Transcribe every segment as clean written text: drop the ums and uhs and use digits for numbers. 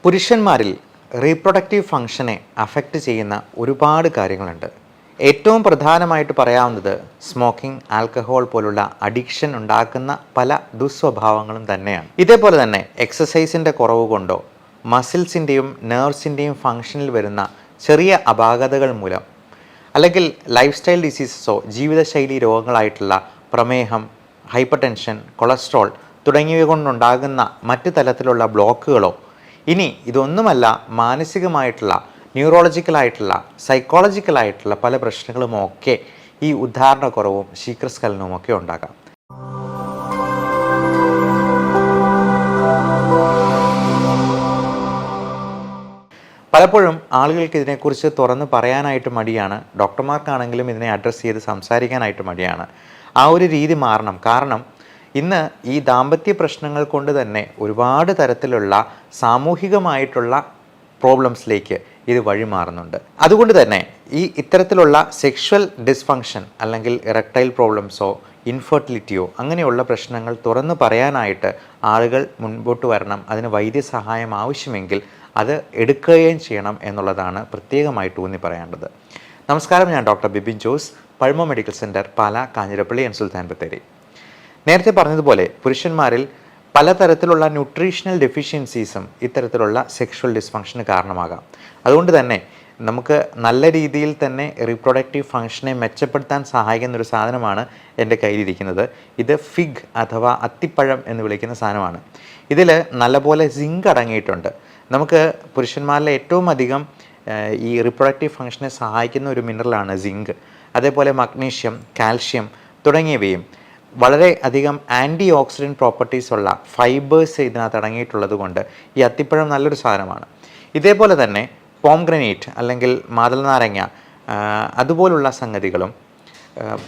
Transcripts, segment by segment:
പുരുഷന്മാരിൽ reproductive ഫങ്ഷനെ affect ചെയ്യുന്ന ഒരുപാട് കാര്യങ്ങളുണ്ട്. ഏറ്റവും പ്രധാനമായിട്ട് പറയാവുന്നത് സ്മോക്കിംഗ്, ആൽക്കഹോൾ പോലുള്ള അഡിക്ഷൻ ഉണ്ടാക്കുന്ന പല ദുസ്വഭാവങ്ങളും തന്നെയാണ്. ഇതേപോലെ തന്നെ എക്സസൈസിൻ്റെ കുറവ് കൊണ്ടോ മസിൽസിൻ്റെയും നെർവ്സിൻ്റെയും ഫങ്ഷനിൽ വരുന്ന ചെറിയ അപാകതകൾ മൂലം, അല്ലെങ്കിൽ ലൈഫ് സ്റ്റൈൽ ഡിസീസസോ ജീവിതശൈലി രോഗങ്ങളായിട്ടുള്ള പ്രമേഹം, ഹൈപ്പർ ടെൻഷൻ, കൊളസ്ട്രോൾ തുടങ്ങിയവ കൊണ്ടുണ്ടാകുന്ന മറ്റു തരത്തിലുള്ള ബ്ലോക്കുകളോ, ഇനി ഇതൊന്നുമല്ല മാനസികമായിട്ടുള്ള, ന്യൂറോളജിക്കലായിട്ടുള്ള, സൈക്കോളജിക്കലായിട്ടുള്ള പല പ്രശ്നങ്ങളുമൊക്കെ ഈ ഉദ്ധാരണക്കുറവും ശീഘ്രസ്ഖലനവുമൊക്കെ ഉണ്ടാകാം. പലപ്പോഴും ആളുകൾക്ക് ഇതിനെക്കുറിച്ച് തുറന്ന് പറയാനായിട്ട് മടിയാണ്. ഡോക്ടർമാർക്കാണെങ്കിലും ഇതിനെ അഡ്രസ്സ് ചെയ്ത് സംസാരിക്കാനായിട്ട് മടിയാണ്. ആ ഒരു രീതി മാറണം. കാരണം ഇന്ന് ഈ ദാമ്പത്യ പ്രശ്നങ്ങൾ കൊണ്ട് തന്നെ ഒരുപാട് തരത്തിലുള്ള സാമൂഹികമായിട്ടുള്ള പ്രോബ്ലംസിലേക്ക് ഇത് വഴിമാറുന്നുണ്ട്. അതുകൊണ്ട് തന്നെ ഇത്തരത്തിലുള്ള സെക്ഷൽ ഡിസ്ഫങ്ഷൻ അല്ലെങ്കിൽ ഇറക്ടൈൽ പ്രോബ്ലംസോ ഇൻഫെർട്ടിലിറ്റിയോ അങ്ങനെയുള്ള പ്രശ്നങ്ങൾ തുറന്നു പറയാനായിട്ട് ആളുകൾ മുൻപോട്ട് വരണം. അതിന് വൈദ്യസഹായം ആവശ്യമെങ്കിൽ അത് എടുക്കുകയും ചെയ്യണം എന്നുള്ളതാണ് പ്രത്യേകമായിട്ട് ഊന്നി പറയേണ്ടത്. നമസ്കാരം, ഞാൻ doctor Bibin Jose, Pulmo medical centre, Pala, Kanjirappally and Sultan Bathery. നേരത്തെ പറഞ്ഞതുപോലെ പുരുഷന്മാരിൽ പലതരത്തിലുള്ള ന്യൂട്രീഷണൽ ഡെഫിഷ്യൻസീസും ഇത്തരത്തിലുള്ള സെക്ഷൽ ഡിസ്ഫങ്ഷന് കാരണമാകാം. അതുകൊണ്ട് തന്നെ നമുക്ക് നല്ല രീതിയിൽ തന്നെ റീപ്രൊഡക്റ്റീവ് ഫങ്ഷനെ മെച്ചപ്പെടുത്താൻ സഹായിക്കുന്ന ഒരു സാധനമാണ് എൻ്റെ കയ്യിലിരിക്കുന്നത്. ഇത് ഫിഗ് അഥവാ അത്തിപ്പഴം എന്ന് വിളിക്കുന്ന സാധനമാണ്. ഇതിൽ നല്ലപോലെ സിങ്ക് അടങ്ങിയിട്ടുണ്ട്. നമുക്ക് പുരുഷന്മാരിലെ ഏറ്റവും അധികം ഈ റീപ്രൊഡക്റ്റീവ് ഫങ്ഷനെ സഹായിക്കുന്ന ഒരു മിനറലാണ് സിങ്ക്. അതേപോലെ മഗ്നീഷ്യം, കാൽഷ്യം തുടങ്ങിയവയും വളരെ അധികം ആൻറ്റി ഓക്സിഡൻറ്റ് പ്രോപ്പർട്ടീസ് ഉള്ള ഫൈബേഴ്സ് ഇതിനകത്ത് അടങ്ങിയിട്ടുള്ളത് കൊണ്ട് ഈ അത്തിപ്പഴം നല്ലൊരു സാധനമാണ്. ഇതേപോലെ തന്നെ പോംഗ്രനേറ്റ് അല്ലെങ്കിൽ മാതളനാരങ്ങ അതുപോലുള്ള സംഗതികളും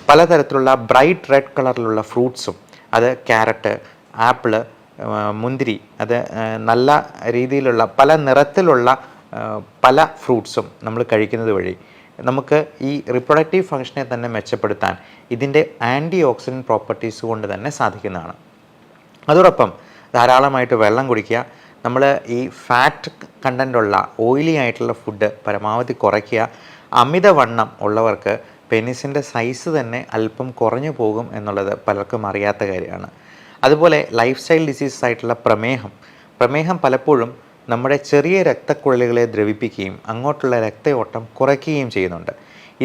പലതരത്തിലുള്ള ബ്രൈറ്റ് റെഡ് കളറിലുള്ള ഫ്രൂട്ട്സും, അത് ക്യാരറ്റ്, ആപ്പിള്, മുന്തിരി, അത് നല്ല രീതിയിലുള്ള പല നിറത്തിലുള്ള പല ഫ്രൂട്ട്സും നമ്മൾ കഴിക്കുന്നത് വഴി നമുക്ക് ഈ റിപ്രൊഡക്റ്റീവ് ഫങ്ഷനെ തന്നെ മെച്ചപ്പെടുത്താൻ ഇതിൻ്റെ ആൻറ്റി ഓക്സിഡൻറ്റ് പ്രോപ്പർട്ടീസ് കൊണ്ട് തന്നെ സാധിക്കുന്നതാണ്. അതോടൊപ്പം ധാരാളമായിട്ട് വെള്ളം കുടിക്കുക. നമ്മൾ ഈ ഫാറ്റ് കണ്ടൻ്റുള്ള ഓയിലി ആയിട്ടുള്ള ഫുഡ് പരമാവധി കുറയ്ക്കുക. അമിതവണ്ണം ഉള്ളവർക്ക് പെനിസിൻ്റെ സൈസ് തന്നെ അല്പം കുറഞ്ഞു പോകും എന്നുള്ളത് പലർക്കും അറിയാത്ത കാര്യമാണ്. അതുപോലെ ലൈഫ് സ്റ്റൈൽ ഡിസീസസ് ആയിട്ടുള്ള പ്രമേഹം പലപ്പോഴും നമ്മുടെ ചെറിയ രക്തക്കുഴലുകളെ ദ്രവിപ്പിക്കുകയും അങ്ങോട്ടുള്ള രക്തയോട്ടം കുറയ്ക്കുകയും ചെയ്യുന്നുണ്ട്.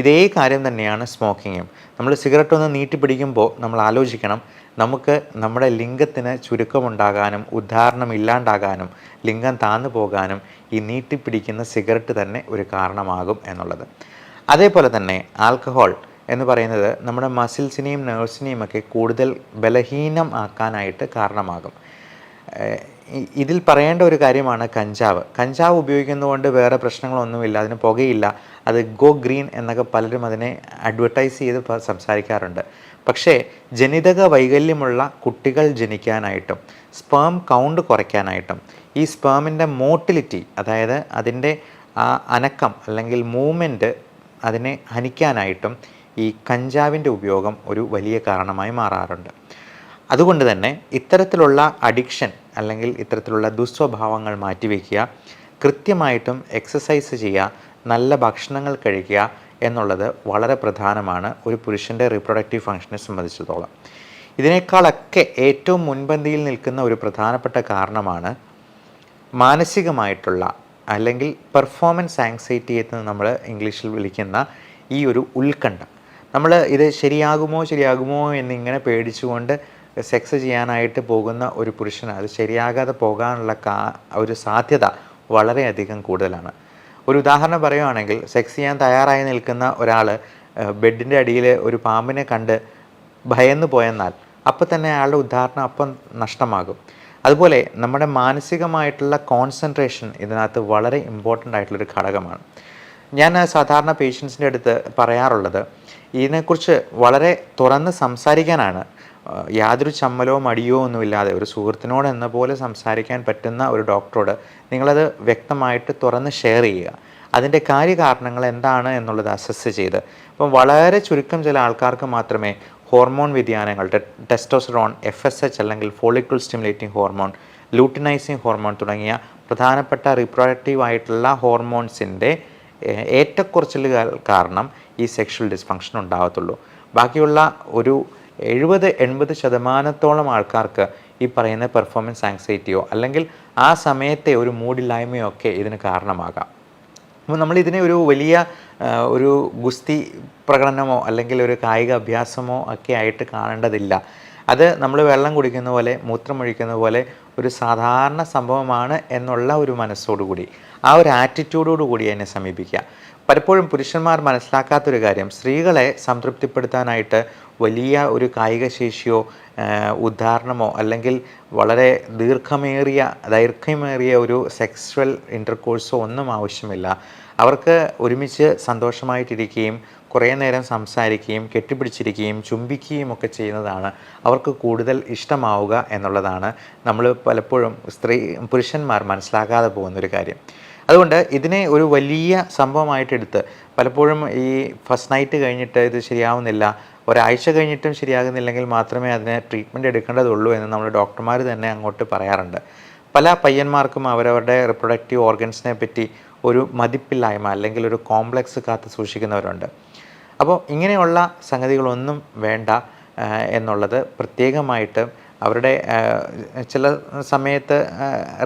ഇതേ കാര്യം തന്നെയാണ് സ്മോക്കിങ്ങും. നമ്മൾ സിഗരറ്റ് ഒന്ന് നീട്ടിപ്പിടിക്കുമ്പോൾ നമ്മൾ ആലോചിക്കണം, നമുക്ക് നമ്മുടെ ലിംഗത്തിന് ചുരുക്കമുണ്ടാകാനും ഉദ്ധാരണം ഇല്ലാണ്ടാകാനും ലിംഗം താന്നു പോകാനും ഈ നീട്ടിപ്പിടിക്കുന്ന സിഗരറ്റ് തന്നെ ഒരു കാരണമാകും എന്നുള്ളത്. അതേപോലെ തന്നെ ആൽക്കഹോൾ എന്ന് പറയുന്നത് നമ്മുടെ മസിൽസിനെയും നെർവ്സിനെയും ഒക്കെ കൂടുതൽ ബലഹീനം ആക്കാനായിട്ട് കാരണമാകും. ഇതിൽ പറയേണ്ട ഒരു കാര്യമാണ് കഞ്ചാവ് ഉപയോഗിക്കുന്നതുകൊണ്ട് വേറെ പ്രശ്നങ്ങളൊന്നുമില്ല, അതിന് പുകയില്ല, അത് ഗോ ഗ്രീൻ എന്നൊക്കെ പലരും അതിനെ അഡ്വർടൈസ് ചെയ്ത് സംസാരിക്കാറുണ്ട്. പക്ഷേ ജനിതക വൈകല്യമുള്ള കുട്ടികൾ ജനിക്കാനായിട്ടും സ്പേം കൗണ്ട് കുറയ്ക്കാനായിട്ടും ഈ സ്പേമിൻ്റെ മോട്ടിലിറ്റി, അതായത് അതിൻ്റെ ആ അനക്കം അല്ലെങ്കിൽ മൂവ്മെൻറ്റ് അതിനെ ഹനിക്കാനായിട്ടും ഈ കഞ്ചാവിൻ്റെ ഉപയോഗം ഒരു വലിയ കാരണമായി മാറാറുണ്ട്. അതുകൊണ്ട് തന്നെ ഇത്തരത്തിലുള്ള അഡിക്ഷൻ അല്ലെങ്കിൽ ഇത്തരത്തിലുള്ള ദുസ്വഭാവങ്ങൾ മാറ്റിവെക്കുക, കൃത്യമായിട്ടും എക്സസൈസ് ചെയ്യുക, നല്ല ഭക്ഷണങ്ങൾ കഴിക്കുക എന്നുള്ളത് വളരെ പ്രധാനമാണ് ഒരു പുരുഷൻ്റെ റീപ്രൊഡക്റ്റീവ് ഫങ്ഷനെ സംബന്ധിച്ചിടത്തോളം. ഇതിനേക്കാളൊക്കെ ഏറ്റവും മുൻപന്തിയിൽ നിൽക്കുന്ന ഒരു പ്രധാനപ്പെട്ട കാരണമാണ് മാനസികമായിട്ടുള്ള അല്ലെങ്കിൽ പെർഫോമൻസ് ആങ്സൈറ്റി എന്ന് നമ്മൾ ഇംഗ്ലീഷിൽ വിളിക്കുന്ന ഈ ഒരു ഉത്കണ്ഠ. നമ്മൾ ഇത് ശരിയാകുമോ എന്നിങ്ങനെ പേടിച്ചുകൊണ്ട് സെക്സ് ചെയ്യാനായിട്ട് പോകുന്ന ഒരു പുരുഷന് അത് ശരിയാകാതെ പോകാനുള്ള ഒരു സാധ്യത വളരെയധികം കൂടുതലാണ്. ഒരു ഉദാഹരണം പറയുകയാണെങ്കിൽ, സെക്സ് ചെയ്യാൻ തയ്യാറായി നിൽക്കുന്ന ഒരാൾ ബെഡിൻ്റെ അടിയിൽ ഒരു പാമ്പിനെ കണ്ട് ഭയന്ന് പോയെന്നാൽ അപ്പം തന്നെ അയാളുടെ ഉദാഹരണം അപ്പം നഷ്ടമാകും. അതുപോലെ നമ്മുടെ മാനസികമായിട്ടുള്ള കോൺസെൻട്രേഷൻ ഇതിനകത്ത് വളരെ ഇമ്പോർട്ടൻ്റ് ആയിട്ടുള്ളൊരു ഘടകമാണ്. ഞാൻ സാധാരണ പേഷ്യൻസിൻ്റെ അടുത്ത് പറയാറുള്ളത്, ഇതിനെക്കുറിച്ച് വളരെ തുറന്ന് സംസാരിക്കാനാണ്. യാതൊരു ചമ്മലോ മടിയോ ഒന്നുമില്ലാതെ ഒരു സുഹൃത്തിനോട് എന്ന പോലെ സംസാരിക്കാൻ പറ്റുന്ന ഒരു ഡോക്ടറോട് നിങ്ങളത് വ്യക്തമായിട്ട് തുറന്ന് ഷെയർ ചെയ്യുക. അതിൻ്റെ കാര്യകാരണങ്ങൾ എന്താണ് എന്നുള്ളത് അസസ് ചെയ്ത്, ഇപ്പം വളരെ ചുരുക്കം ചില ആൾക്കാർക്ക് മാത്രമേ ഹോർമോൺ വ്യതിയാനങ്ങൾ, ടെസ്റ്റോസ്റ്ററോൺ, FSH അല്ലെങ്കിൽ follicle stimulating hormone, luteinising hormone തുടങ്ങിയ പ്രധാനപ്പെട്ട റീപ്രൊഡക്റ്റീവ് ആയിട്ടുള്ള ഹോർമോൺസിൻ്റെ ഏറ്റക്കുറച്ചിലുകൾ കാരണം ഈ സെക്ഷൽ ഡിസ്ഫങ്ഷൻ ഉണ്ടാകത്തുള്ളൂ. ബാക്കിയുള്ള ഒരു 70-80% ആൾക്കാർക്ക് ഈ പറയുന്ന പെർഫോമൻസ് ആങ്സൈറ്റിയോ അല്ലെങ്കിൽ ആ സമയത്തെ ഒരു മൂഡില്ലായ്മയോ ഒക്കെ ഇതിന് കാരണമാകാം. അപ്പോൾ നമ്മളിതിനെ ഒരു വലിയ ഒരു ഗുസ്തി പ്രകടനമോ അല്ലെങ്കിൽ ഒരു കായിക അഭ്യാസമോ ഒക്കെ ആയിട്ട് കാണേണ്ടതില്ല. അത് നമ്മൾ വെള്ളം കുടിക്കുന്ന പോലെ മൂത്രമൊഴിക്കുന്ന പോലെ ഒരു സാധാരണ സംഭവമാണ് എന്നുള്ള ഒരു മനസ്സോടുകൂടി ആ ഒരു ആറ്റിറ്റ്യൂഡോടു കൂടി എന്നെ സമീപിക്കുക. പലപ്പോഴും പുരുഷന്മാർ മനസ്സിലാക്കാത്തൊരു കാര്യം, സ്ത്രീകളെ സംതൃപ്തിപ്പെടുത്താനായിട്ട് വലിയ ഒരു കായിക ശേഷിയോ ഉദാഹരണമോ അല്ലെങ്കിൽ വളരെ ദൈർഘ്യമേറിയ ഒരു സെക്സ്വൽ ഇൻ്റർകോഴ്സോ ഒന്നും ആവശ്യമില്ല. അവർക്ക് ഒരുമിച്ച് സന്തോഷമായിട്ടിരിക്കുകയും കുറേ നേരം സംസാരിക്കുകയും കെട്ടിപ്പിടിച്ചിരിക്കുകയും ചുംബിക്കുകയും ഒക്കെ ചെയ്യുന്നതാണ് അവർക്ക് കൂടുതൽ ഇഷ്ടമാവുക എന്നുള്ളതാണ് നമ്മൾ പലപ്പോഴും പുരുഷന്മാർ മനസ്സിലാക്കാതെ പോകുന്നൊരു കാര്യം. അതുകൊണ്ട് ഇതിനെ ഒരു വലിയ സംഭവമായിട്ടെടുത്ത് പലപ്പോഴും ഈ ഫസ്റ്റ് നൈറ്റ് കഴിഞ്ഞിട്ട് ഇത് ശരിയാവുന്നില്ല, ഒരാഴ്ച കഴിഞ്ഞിട്ടും ശരിയാകുന്നില്ലെങ്കിൽ മാത്രമേ അതിന് ട്രീറ്റ്മെൻറ്റ് എടുക്കേണ്ടതുള്ളൂ എന്ന് നമ്മൾ ഡോക്ടർമാർ തന്നെ അങ്ങോട്ട് പറയാറുണ്ട്. പല പയ്യന്മാർക്കും അവരവരുടെ റിപ്രൊഡക്റ്റീവ് ഓർഗൻസിനെ പറ്റി ഒരു മതിപ്പില്ലായ്മ അല്ലെങ്കിൽ ഒരു കോംപ്ലക്സ് കാത്ത് സൂക്ഷിക്കുന്നവരുണ്ട്. അപ്പോൾ ഇങ്ങനെയുള്ള സംഗതികളൊന്നും വേണ്ട എന്നുള്ളത് പ്രത്യേകമായിട്ട് അവരുടെ ചില സമയത്ത്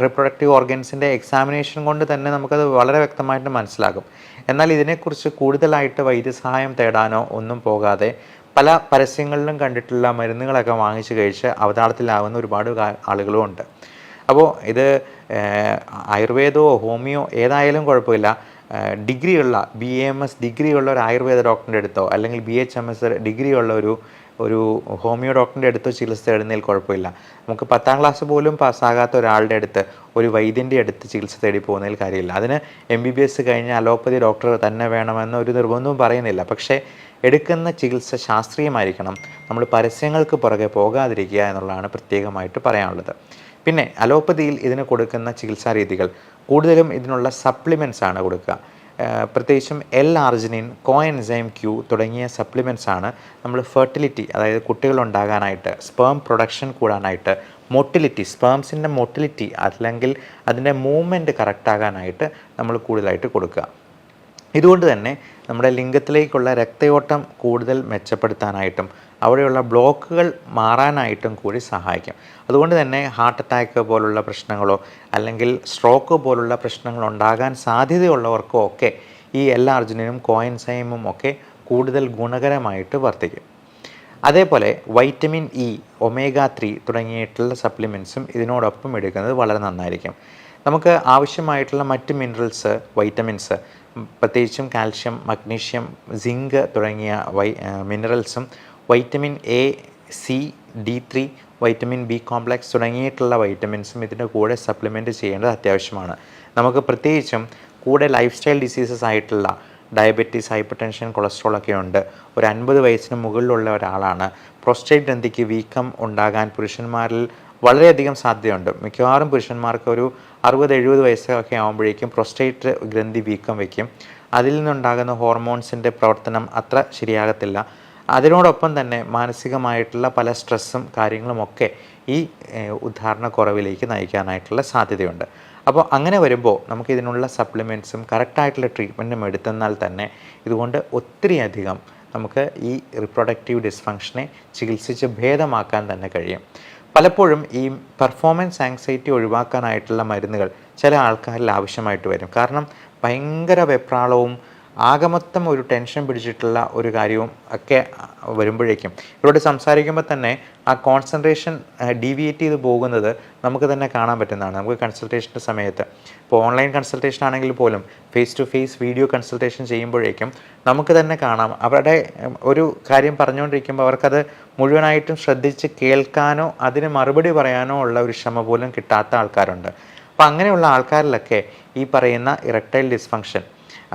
റിപ്രൊഡക്റ്റീവ് ഓർഗൻസിൻ്റെ എക്സാമിനേഷൻ കൊണ്ട് തന്നെ നമുക്കത് വളരെ വ്യക്തമായിട്ട് മനസ്സിലാകും. എന്നാൽ ഇതിനെക്കുറിച്ച് കൂടുതലായിട്ട് വൈദ്യസഹായം തേടാനോ ഒന്നും പോകാതെ പല പരസ്യങ്ങളിലും കണ്ടിട്ടുള്ള മരുന്നുകളൊക്കെ വാങ്ങിച്ച് കഴിച്ച് അവതാളത്തിലാവുന്ന ഒരുപാട് ആളുകളും ഉണ്ട്. അപ്പോൾ ഇത് ആയുർവേദമോ ഹോമിയോ ഏതായാലും കുഴപ്പമില്ല, ഡിഗ്രിയുള്ള BAMS ഡിഗ്രിയുള്ള ഒരു ആയുർവേദ ഡോക്ടറിൻ്റെ അടുത്തോ അല്ലെങ്കിൽ BHMS ഡിഗ്രിയുള്ള ഒരു ഹോമിയോ ഡോക്ടറിൻ്റെ അടുത്തോ ചികിത്സ തേടുന്നതിൽ കുഴപ്പമില്ല. നമുക്ക് 10ാം ക്ലാസ് പോലും പാസ്സാകാത്ത ഒരാളുടെ അടുത്ത് ഒരു വൈദ്യൻ്റെ അടുത്ത് ചികിത്സ തേടി പോകുന്നതിൽ കാര്യമില്ല. അതിന് MBBS കഴിഞ്ഞ അലോപ്പതി ഡോക്ടർ തന്നെ വേണമെന്ന് ഒരു നിർബന്ധവും പറയുന്നില്ല. പക്ഷേ എടുക്കുന്ന ചികിത്സ ശാസ്ത്രീയമായിരിക്കണം. നമ്മൾ പരസ്യങ്ങൾക്ക് പുറകെ പോകാതിരിക്കുക എന്നുള്ളതാണ് പ്രത്യേകമായിട്ട് പറയാനുള്ളത്. പിന്നെ അലോപ്പതിയിൽ ഇതിന് കൊടുക്കുന്ന ചികിത്സാ രീതികൾ കൂടുതലും ഇതിനുള്ള സപ്ലിമെൻറ്റ്സ് ആണ് കൊടുക്കുക. പ്രത്യേകിച്ചും L-arginine, coenzyme Q തുടങ്ങിയ സപ്ലിമെൻറ്റ്സ് ആണ് നമ്മൾ ഫെർട്ടിലിറ്റി, അതായത് കുട്ടികളുണ്ടാകാനായിട്ട്, സ്പേം പ്രൊഡക്ഷൻ കൂടാനായിട്ട്, മൊട്ടിലിറ്റി, സ്പേംസിൻ്റെ മൊട്ടിലിറ്റി അല്ലെങ്കിൽ അതിൻ്റെ മൂവ്മെൻറ്റ് കറക്റ്റാകാനായിട്ട് നമ്മൾ കൂടുതലായിട്ട് കൊടുക്കുക. ഇതുകൊണ്ട് തന്നെ നമ്മുടെ ലിംഗത്തിലേക്കുള്ള രക്തയോട്ടം കൂടുതൽ മെച്ചപ്പെടുത്താനായിട്ടും അവിടെയുള്ള ബ്ലോക്കുകൾ മാറാനായിട്ടും കൂടി സഹായിക്കും. അതുകൊണ്ട് തന്നെ ഹാർട്ട് അറ്റാക്ക് പോലുള്ള പ്രശ്നങ്ങളോ അല്ലെങ്കിൽ സ്ട്രോക്ക് പോലുള്ള പ്രശ്നങ്ങൾ ഉണ്ടാകാൻ സാധ്യതയുള്ളവർക്കോ ഒക്കെ ഈ L-arginine, കോഎൻസൈമും ഒക്കെ കൂടുതൽ ഗുണകരമായിട്ട് വർത്തിക്കും. അതേപോലെ വൈറ്റമിൻ E, omega-3 തുടങ്ങിയിട്ടുള്ള സപ്ലിമെൻറ്റ്സും ഇതിനോടൊപ്പം എടുക്കുന്നത് വളരെ നന്നായിരിക്കും. നമുക്ക് ആവശ്യമായിട്ടുള്ള മറ്റ് മിനറൽസ്, വൈറ്റമിൻസ്, പ്രത്യേകിച്ചും കാൽഷ്യം, മഗ്നീഷ്യം, സിങ്ക് തുടങ്ങിയ മിനറൽസും vitamin A, C, D3, vitamin B complex തുടങ്ങിയിട്ടുള്ള വൈറ്റമിൻസും ഇതിൻ്റെ കൂടെ സപ്ലിമെൻറ്റ് ചെയ്യേണ്ടത് അത്യാവശ്യമാണ്. നമുക്ക് പ്രത്യേകിച്ചും കൂടെ ലൈഫ് സ്റ്റൈൽ ഡിസീസസ് ആയിട്ടുള്ള ഡയബറ്റീസ്, ഹൈപ്പർ ടെൻഷൻ, കൊളസ്ട്രോൾ ഒക്കെ ഉണ്ട്, ഒരു 50 വയസ്സിന് മുകളിലുള്ള ഒരാളാണ്, പ്രോസ്റ്റേറ്റ് ഗ്രന്ഥിക്ക് വീക്കം ഉണ്ടാകാൻ പുരുഷന്മാരിൽ വളരെയധികം സാധ്യതയുണ്ട്. മിക്കവാറും പുരുഷന്മാർക്ക് ഒരു 60-70 വയസ്സൊക്കെ ആകുമ്പോഴേക്കും പ്രോസ്റ്റേറ്റ് ഗ്രന്ഥി വീക്കം വയ്ക്കും. അതിൽ നിന്നുണ്ടാകുന്ന ഹോർമോൺസിൻ്റെ പ്രവർത്തനം അത്ര ശരിയാകത്തില്ല. അതിനോടൊപ്പം തന്നെ മാനസികമായിട്ടുള്ള പല സ്ട്രെസ്സും കാര്യങ്ങളുമൊക്കെ ഈ ഉദാഹരണക്കുറവിലേക്ക് നയിക്കാനായിട്ടുള്ള സാധ്യതയുണ്ട്. അപ്പോൾ അങ്ങനെ വരുമ്പോൾ നമുക്കിതിനുള്ള സപ്ലിമെൻറ്റ്സും കറക്റ്റായിട്ടുള്ള ട്രീറ്റ്മെൻറ്റും എടുത്തെന്നാൽ തന്നെ ഇതുകൊണ്ട് ഒത്തിരിയധികം നമുക്ക് ഈ റിപ്രൊഡക്റ്റീവ് ഡിസ്ഫങ്ഷനെ ചികിത്സിച്ച് ഭേദമാക്കാൻ തന്നെ കഴിയും. പലപ്പോഴും ഈ പെർഫോമൻസ് ആങ്സൈറ്റി ഒഴിവാക്കാനായിട്ടുള്ള മരുന്നുകൾ ചില ആൾക്കാരിൽ ആവശ്യമായിട്ട് വരും. കാരണം ഭയങ്കര വെപ്രാളവും ആകമൊത്തം ഒരു ടെൻഷൻ പിടിച്ചിട്ടുള്ള ഒരു കാര്യവും ഒക്കെ വരുമ്പോഴേക്കും ഇവരോട് സംസാരിക്കുമ്പോൾ തന്നെ ആ കോൺസെൻട്രേഷൻ ഡീവിയേറ്റ് ചെയ്ത് പോകുന്നത് നമുക്ക് തന്നെ കാണാൻ പറ്റുന്നതാണ്. നമുക്ക് കൺസൾട്ടേഷൻ്റെ സമയത്ത് ഇപ്പോൾ ഓൺലൈൻ കൺസൾട്ടേഷൻ ആണെങ്കിൽ പോലും face to face video consultation ചെയ്യുമ്പോഴേക്കും നമുക്ക് തന്നെ കാണാം അവരുടെ ഒരു കാര്യം പറഞ്ഞുകൊണ്ടിരിക്കുമ്പോൾ അവർക്കത് മുഴുവനായിട്ടും ശ്രദ്ധിച്ച് കേൾക്കാനോ അതിന് മറുപടി പറയാനോ ഉള്ള ഒരു ക്ഷമ പോലും കിട്ടാത്ത ആൾക്കാരുണ്ട്. അപ്പോൾ അങ്ങനെയുള്ള ആൾക്കാരിലൊക്കെ ഈ പറയുന്ന ഇറക്ടൈൽ ഡിസ്ഫങ്ഷൻ,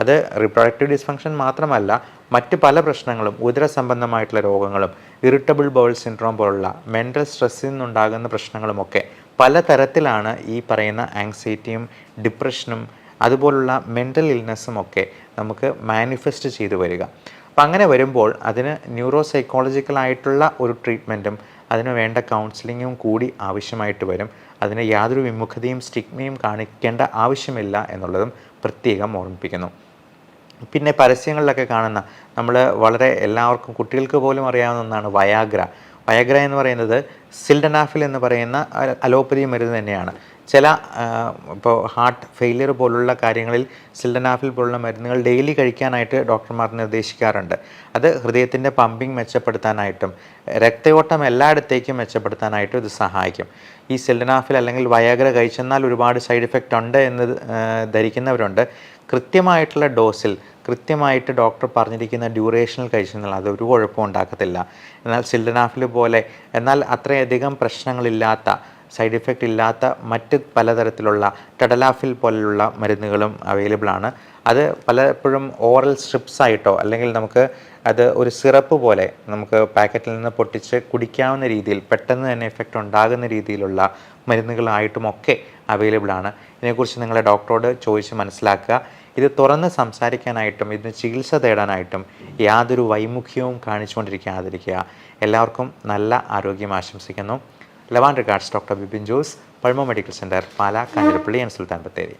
അത് റിപ്രൊഡക്റ്റീവ് ഡിസ്ഫങ്ഷൻ മാത്രമല്ല, മറ്റ് പല പ്രശ്നങ്ങളും, ഉദര സംബന്ധമായിട്ടുള്ള രോഗങ്ങളും, ഇറിറ്റബിൾ ബൗൾ സിൻഡ്രോം പോലുള്ള മെൻ്റൽ സ്ട്രെസ്സിൽ നിന്നുണ്ടാകുന്ന പ്രശ്നങ്ങളുമൊക്കെ പലതരത്തിലാണ് ഈ പറയുന്ന ആങ്സൈറ്റിയും ഡിപ്രഷനും അതുപോലുള്ള മെൻ്റൽ ഇൽനെസ്സും ഒക്കെ നമുക്ക് മാനിഫെസ്റ്റ് ചെയ്തു വരിക. അപ്പം അങ്ങനെ വരുമ്പോൾ അതിന് ന്യൂറോ സൈക്കോളജിക്കലായിട്ടുള്ള ഒരു ട്രീറ്റ്മെൻറ്റും അതിന് വേണ്ട കൗൺസിലിങ്ങും കൂടി ആവശ്യമായിട്ട് വരും. അതിന് യാതൊരു വിമുഖതയും സ്റ്റിഗ്മയും കാണിക്കേണ്ട ആവശ്യമില്ല എന്നുള്ളതും പ്രത്യേകം ഓർമ്മിപ്പിക്കുന്നു. പിന്നെ പരസ്യങ്ങളിലൊക്കെ കാണുന്ന നമ്മൾ വളരെ എല്ലാവർക്കും കുട്ടികൾക്ക് പോലും അറിയാവുന്ന ഒന്നാണ് വയാഗ്ര. വയാഗ്ര എന്ന് പറയുന്നത് സിൽഡനാഫിൽ എന്ന് പറയുന്ന അലോപ്പതി മരുന്ന് തന്നെയാണ്. ചില ഇപ്പോൾ ഹാർട്ട് ഫെയിലിയർ പോലുള്ള കാര്യങ്ങളിൽ സിൽഡനാഫിൽ പോലുള്ള മരുന്നുകൾ ഡെയിലി കഴിക്കാനായിട്ട് ഡോക്ടർമാർ നിർദ്ദേശിക്കാറുണ്ട്. അത് ഹൃദയത്തിൻ്റെ പമ്പിങ് മെച്ചപ്പെടുത്താനായിട്ടും രക്തയോട്ടം എല്ലായിടത്തേക്കും മെച്ചപ്പെടുത്താനായിട്ടും ഇത് സഹായിക്കും. ഈ സിൽഡനാഫിൽ അല്ലെങ്കിൽ വയാഗ്ര കഴിച്ചെന്നാൽ ഒരുപാട് സൈഡ് ഇഫക്റ്റ് ഉണ്ട് എന്ന് ധരിക്കുന്നവരുണ്ട്. കൃത്യമായിട്ടുള്ള ഡോസിൽ കൃത്യമായിട്ട് ഡോക്ടർ പറഞ്ഞിരിക്കുന്ന ഡ്യൂറേഷനിൽ കഴിച്ചെന്നാൽ അത് ഒരു കുഴപ്പവും ഉണ്ടാക്കത്തില്ല. എന്നാൽ സിൽഡനാഫിൽ പോലെ എന്നാൽ അത്രയധികം പ്രശ്നങ്ങളില്ലാത്ത സൈഡ് ഇഫക്റ്റ് ഇല്ലാത്ത മറ്റ് പലതരത്തിലുള്ള ടെഡലാഫിൽ പോലുള്ള മരുന്നുകളും അവൈലബിൾ ആണ്. അത് പലപ്പോഴും ഓറൽ സ്ട്രിപ്സ് ആയിട്ടോ അല്ലെങ്കിൽ നമുക്ക് അത് ഒരു സിറപ്പ് പോലെ നമുക്ക് പാക്കറ്റിൽ നിന്ന് പൊട്ടിച്ച് കുടിക്കാവുന്ന രീതിയിൽ പെട്ടെന്ന് തന്നെ എഫക്റ്റ് ഉണ്ടാകുന്ന രീതിയിലുള്ള മരുന്നുകളായിട്ടുമൊക്കെ അവൈലബിൾ ആണ്. ഇതിനെക്കുറിച്ച് നിങ്ങളുടെ ഡോക്ടറോട് ചോദിച്ച് മനസ്സിലാക്കുക. ഇത് തുറന്ന് സംസാരിക്കാനായിട്ടും ഇതിന് ചികിത്സ തേടാനായിട്ടും യാതൊരു വൈമുഖ്യവും കാണിച്ചുകൊണ്ടിരിക്കാതിരിക്കുക. എല്ലാവർക്കും നല്ല ആരോഗ്യം ആശംസിക്കുന്നു. Love and regards doctor Bipin Jose, Pulmo medical centre, Pala, Kanjirappally and Sultan Bathery.